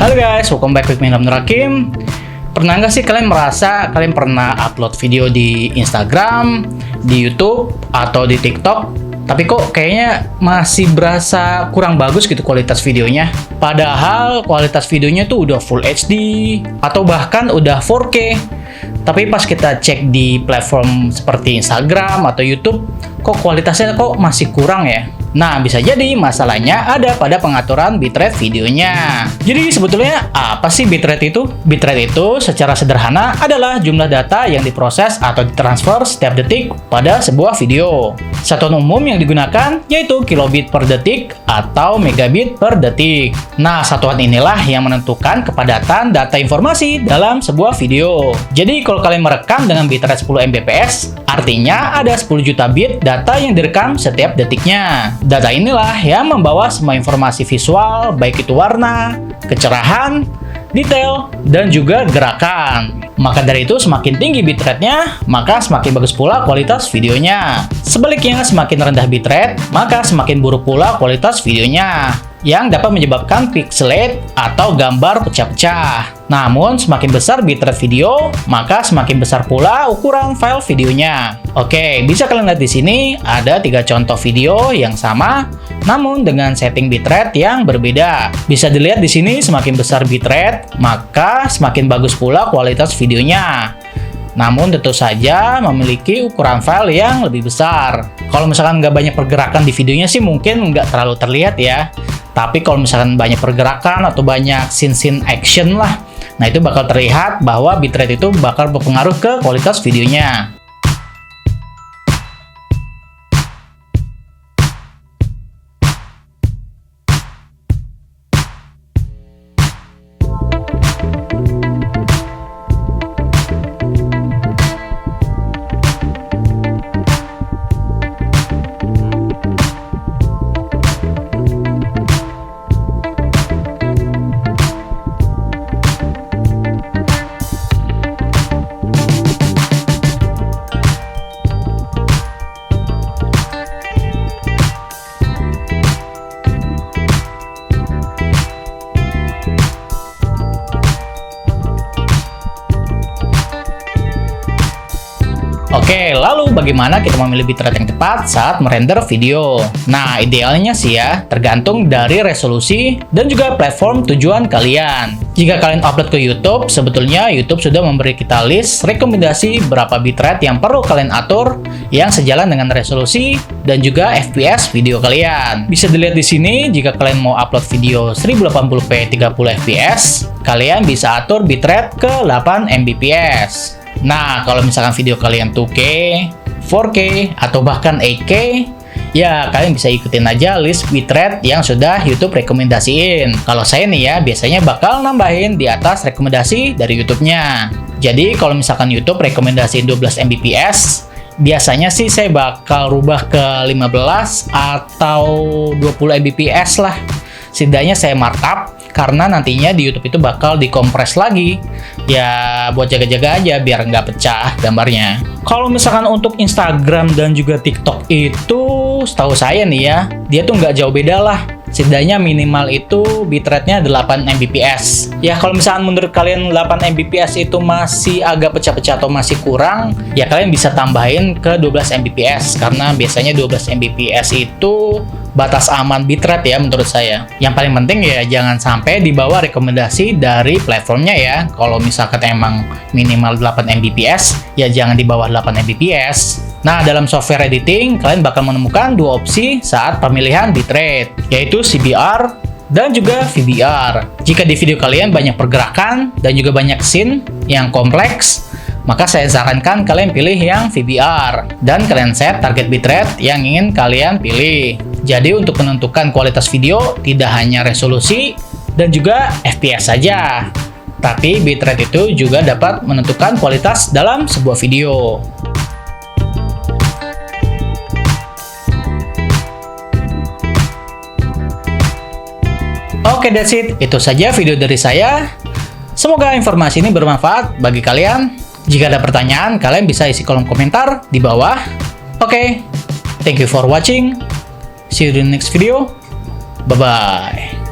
Halo guys, welcome back with me Nur Hakim. Pernah nggak sih kalian merasa kalian pernah upload video di Instagram, di YouTube, atau di TikTok, tapi kok kayaknya masih berasa kurang bagus gitu kualitas videonya? Padahal kualitas videonya tuh udah Full HD, atau bahkan udah 4K. Tapi pas kita cek di platform seperti Instagram atau YouTube, kok kualitasnya kok masih kurang ya? Nah, bisa jadi masalahnya ada pada pengaturan bitrate videonya. Jadi sebetulnya apa sih bitrate itu? Bitrate itu secara sederhana adalah jumlah data yang diproses atau ditransfer setiap detik pada sebuah video. Satuan umum yang digunakan yaitu kilobit per detik atau megabit per detik. Nah, satuan inilah yang menentukan kepadatan data informasi dalam sebuah video. Jadi kalau kalian merekam dengan bitrate 10 Mbps, artinya ada 10 juta bit data yang direkam setiap detiknya. Data inilah yang membawa semua informasi visual, baik itu warna, kecerahan, detail, dan juga gerakan. Maka dari itu semakin tinggi bitrate-nya, maka semakin bagus pula kualitas videonya. Sebaliknya, semakin rendah bitrate, maka semakin buruk pula kualitas videonya, yang dapat menyebabkan pixelate atau gambar pecah-pecah. Namun, semakin besar bitrate video, maka semakin besar pula ukuran file videonya. Oke, bisa kalian lihat di sini ada 3 contoh video yang sama, namun dengan setting bitrate yang berbeda. Bisa dilihat di sini semakin besar bitrate, maka semakin bagus pula kualitas videonya. Namun tentu saja memiliki ukuran file yang lebih besar. Kalau misalkan nggak banyak pergerakan di videonya sih mungkin nggak terlalu terlihat ya. Tapi kalau misalkan banyak pergerakan atau banyak scene action lah, nah itu bakal terlihat bahwa bitrate itu bakal berpengaruh ke kualitas videonya. Oke, lalu bagaimana kita memilih bitrate yang tepat saat merender video? Nah, idealnya sih ya, tergantung dari resolusi dan juga platform tujuan kalian. Jika kalian upload ke YouTube, sebetulnya YouTube sudah memberi kita list rekomendasi berapa bitrate yang perlu kalian atur yang sejalan dengan resolusi dan juga FPS video kalian. Bisa dilihat di sini, jika kalian mau upload video 1080p 30 fps, kalian bisa atur bitrate ke 8 Mbps. Nah, kalau misalkan video kalian 2K, 4K, atau bahkan 8K, ya kalian bisa ikutin aja list bitrate yang sudah YouTube rekomendasiin. Kalau saya nih ya, biasanya bakal nambahin di atas rekomendasi dari YouTube-nya. Jadi kalau misalkan YouTube rekomendasiin 12 Mbps, biasanya sih saya bakal rubah ke 15 atau 20 Mbps lah. Setidaknya saya markup, karena nantinya di YouTube itu bakal dikompres lagi. Ya, buat jaga-jaga aja biar nggak pecah gambarnya. Kalau misalkan untuk Instagram dan juga TikTok itu, setahu saya nih ya, dia tuh nggak jauh beda lah. Setidaknya minimal itu bitrate-nya 8 Mbps. Ya, kalau misalkan menurut kalian 8 Mbps itu masih agak pecah-pecah atau masih kurang, ya kalian bisa tambahin ke 12 Mbps. Karena biasanya 12 Mbps itu batas aman bitrate ya menurut saya. Yang paling penting ya jangan sampai di bawah rekomendasi dari platformnya ya. Kalau misalkan emang minimal 8 Mbps, ya jangan di bawah 8 Mbps. Nah, dalam software editing, kalian bakal menemukan dua opsi saat pemilihan bitrate, yaitu CBR dan juga VBR. Jika di video kalian banyak pergerakan dan juga banyak scene yang kompleks, maka saya sarankan kalian pilih yang VBR dan kalian set target bitrate yang ingin kalian pilih. Jadi untuk menentukan kualitas video tidak hanya resolusi dan juga FPS saja, tapi bitrate itu juga dapat menentukan kualitas dalam sebuah video. Oke, that's it. Itu saja video dari saya. Semoga informasi ini bermanfaat bagi kalian. Jika ada pertanyaan, kalian bisa isi kolom komentar di bawah. Oke, thank you for watching. See you in the next video. Bye-bye.